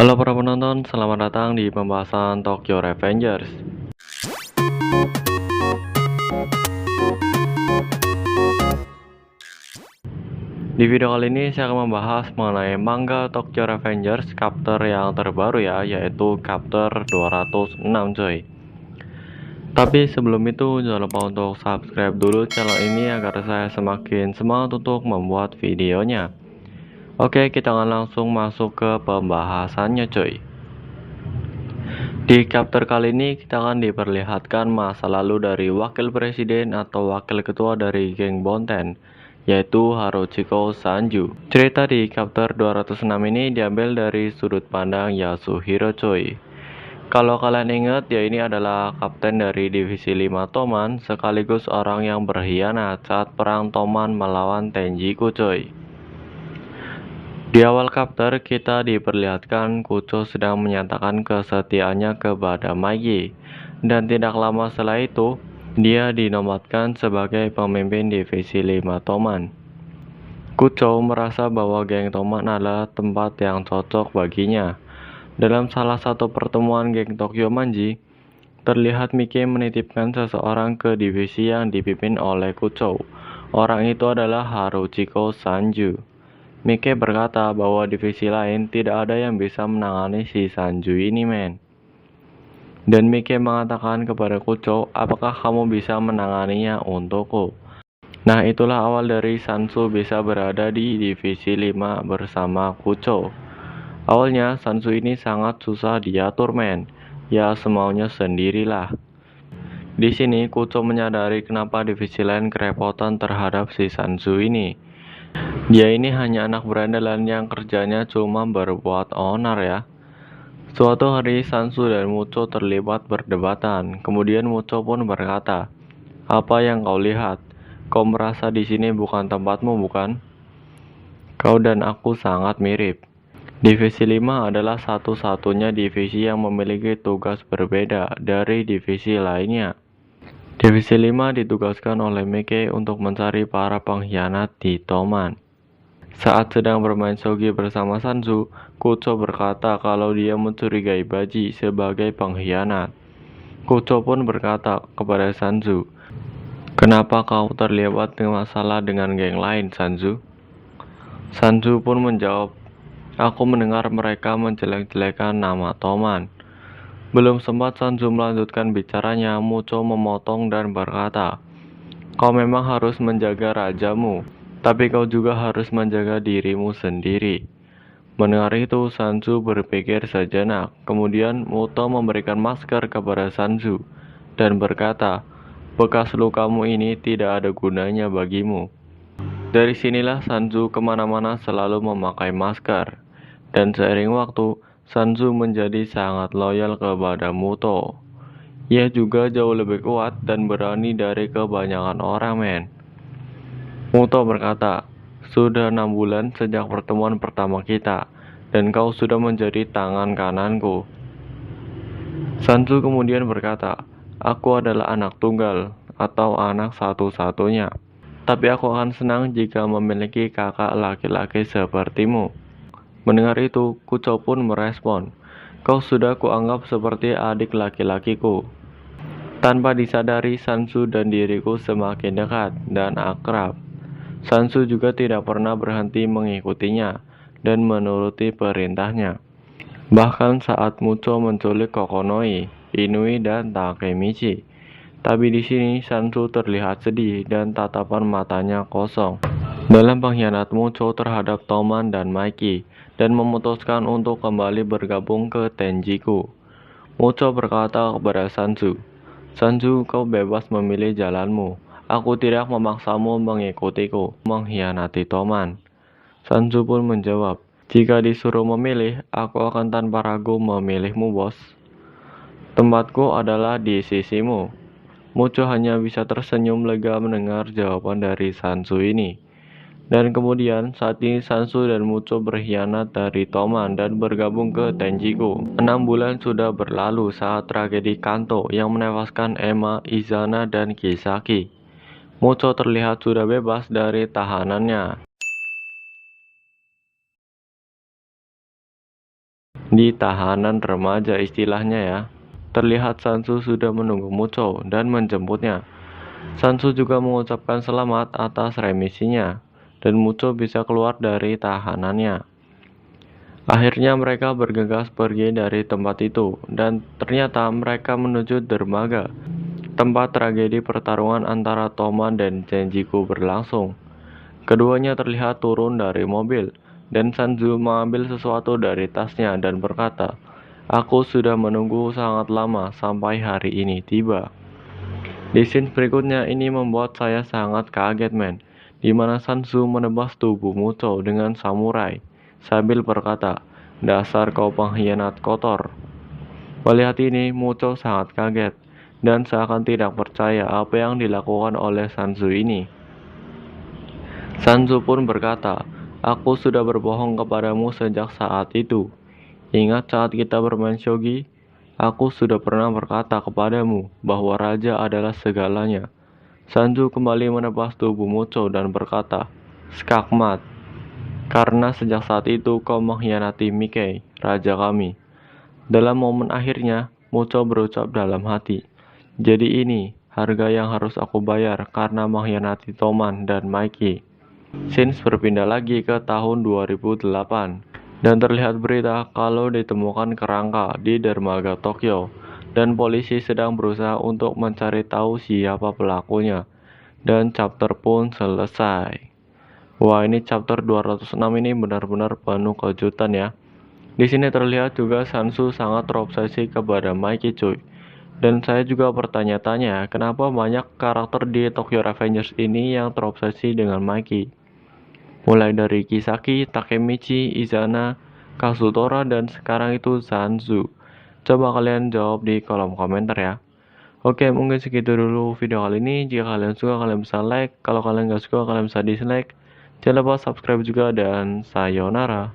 Halo para penonton, selamat datang di pembahasan Tokyo Revengers. Di video kali ini saya akan membahas mengenai manga Tokyo Revengers chapter yang terbaru ya, yaitu chapter 206 coy. Tapi sebelum itu jangan lupa untuk subscribe dulu channel ini agar saya semakin semangat untuk membuat videonya. Oke, kita akan langsung masuk ke pembahasannya coy. Di chapter kali ini kita akan diperlihatkan masa lalu dari wakil presiden atau wakil ketua dari geng Bonten, yaitu Haruchiko Sanju. Cerita di chapter 206 ini diambil dari sudut pandang Yasuhiro coy. Kalau kalian ingat, ya ini adalah kapten dari divisi 5 Toman sekaligus orang yang berkhianat saat perang Toman melawan Tenjiku coy. Di awal chapter, kita diperlihatkan Kucho sedang menyatakan kesetiaannya kepada Maigi, dan tidak lama setelah itu, dia dinobatkan sebagai pemimpin divisi 5 Toman. Kucho merasa bahwa geng Toman adalah tempat yang cocok baginya. Dalam salah satu pertemuan geng Tokyo Manji, terlihat Mike menitipkan seseorang ke divisi yang dipimpin oleh Kucho. Orang itu adalah Haruchiko Sanju. Mike berkata bahwa divisi lain tidak ada yang bisa menangani si Sanju ini men. Dan Mike mengatakan kepada Kucho, apakah kamu bisa menanganinya untukku? Nah, itulah awal dari Sansu bisa berada di divisi 5 bersama Kucho. Awalnya Sansu ini sangat susah diatur men. Ya semaunya sendirilah. Di sini Kucho menyadari kenapa divisi lain kerepotan terhadap si Sansu ini. Dia ini hanya anak berandalan yang kerjanya cuma berbuat onar ya. Suatu hari Sansu dan Mucho terlibat berdebatan. Kemudian Mucho pun berkata, "Apa yang kau lihat? Kau merasa di sini bukan tempatmu, bukan? Kau dan aku sangat mirip." Divisi 5 adalah satu-satunya divisi yang memiliki tugas berbeda dari divisi lainnya. Divisi 5 ditugaskan oleh Mike untuk mencari para pengkhianat di Toman. Saat sedang bermain shogi bersama Sanju, Kucho berkata kalau dia mencurigai Baji sebagai pengkhianat. Kucho pun berkata kepada Sanju, "Kenapa kau terlibat masalah dengan geng lain, Sanju?" Sanju pun menjawab, "Aku mendengar mereka menjelek-jelekan nama Toman." Belum sempat Sanju melanjutkan bicaranya, Mucho memotong dan berkata, "Kau memang harus menjaga rajamu, tapi kau juga harus menjaga dirimu sendiri." Mendengar itu, Sanju berpikir sejenak. Kemudian Muto memberikan masker kepada Sanju dan berkata, "Bekas lukamu ini tidak ada gunanya bagimu." Dari sinilah Sanju kemana-mana selalu memakai masker. Dan seiring waktu, Sanju menjadi sangat loyal kepada Muto. Ia juga jauh lebih kuat dan berani dari kebanyakan orang men. Muto berkata, "Sudah 6 bulan sejak pertemuan pertama kita, dan kau sudah menjadi tangan kananku." Sanju kemudian berkata, "Aku adalah anak tunggal, atau anak satu-satunya. Tapi aku akan senang jika memiliki kakak laki-laki sepertimu." Mendengar itu, Kucho pun merespon, "Kau sudah kuanggap seperti adik laki-lakiku." Tanpa disadari, Sanju dan diriku semakin dekat dan akrab. Sansu juga tidak pernah berhenti mengikutinya dan menuruti perintahnya. Bahkan saat Mucho menculik Kokonoi, Inui, dan Takemichi. Tapi di sini Sansu terlihat sedih dan tatapan matanya kosong. Dalam pengkhianat Mucho terhadap Toman dan Maiki dan memutuskan untuk kembali bergabung ke Tenjiku. Mucho berkata kepada Sanju, "Sanju, kau bebas memilih jalanmu. Aku tidak memaksamu mengikutiku, mengkhianati Toman." Sanju pun menjawab, "Jika disuruh memilih, aku akan tanpa ragu memilihmu, bos. Tempatku adalah di sisimu." Mucho hanya bisa tersenyum lega mendengar jawaban dari Sanju ini. Dan kemudian saat ini Sansu dan Mucho berkhianat dari Toman dan bergabung ke Tenjiku. 6 bulan sudah berlalu saat tragedi Kanto yang menewaskan Emma, Izana, dan Kisaki. Mucho terlihat sudah bebas dari tahanannya. Di tahanan remaja istilahnya ya. Terlihat Sansu sudah menunggu Mucho dan menjemputnya. Sansu juga mengucapkan selamat atas remisinya, dan Mucho bisa keluar dari tahanannya. Akhirnya mereka bergegas pergi dari tempat itu, dan ternyata mereka menuju dermaga, tempat tragedi pertarungan antara Toman dan Genjiku berlangsung. Keduanya terlihat turun dari mobil, dan Sanju mengambil sesuatu dari tasnya dan berkata, "Aku sudah menunggu sangat lama sampai hari ini tiba." Di scene berikutnya ini membuat saya sangat kaget men, di mana Sanju menebas tubuh Mucho dengan samurai, sambil berkata, "Dasar kau pengkhianat kotor." Melihat ini, Mucho sangat kaget, dan seakan tidak percaya apa yang dilakukan oleh Sanju ini. Sanju pun berkata, "Aku sudah berbohong kepadamu sejak saat itu. Ingat saat kita bermain shogi? Aku sudah pernah berkata kepadamu bahwa raja adalah segalanya." Sanju kembali menebas tubuh Mucho dan berkata, "Skakmat, karena sejak saat itu kau mengkhianati Mickey, raja kami." Dalam momen akhirnya, Mucho berucap dalam hati, "Jadi ini harga yang harus aku bayar karena mengkhianati Toman dan Mikey." Scenes berpindah lagi ke tahun 2008, dan terlihat berita kalau ditemukan kerangka di dermaga Tokyo, dan polisi sedang berusaha untuk mencari tahu siapa pelakunya, dan chapter pun selesai. Wah, ini chapter 206 ini benar-benar penuh kejutan ya. Di sini terlihat juga Sansu sangat terobsesi kepada Mikey cuy. Dan saya juga bertanya-tanya, kenapa banyak karakter di Tokyo Revengers ini yang terobsesi dengan Mikey? Mulai dari Kisaki, Takemichi, Izana, Kazutora, dan sekarang itu Sanzu. Coba kalian jawab di kolom komentar ya. Oke, mungkin segitu dulu video kali ini. Jika kalian suka, kalian bisa like. Kalau kalian gak suka, kalian bisa dislike. Jangan lupa subscribe juga, dan sayonara.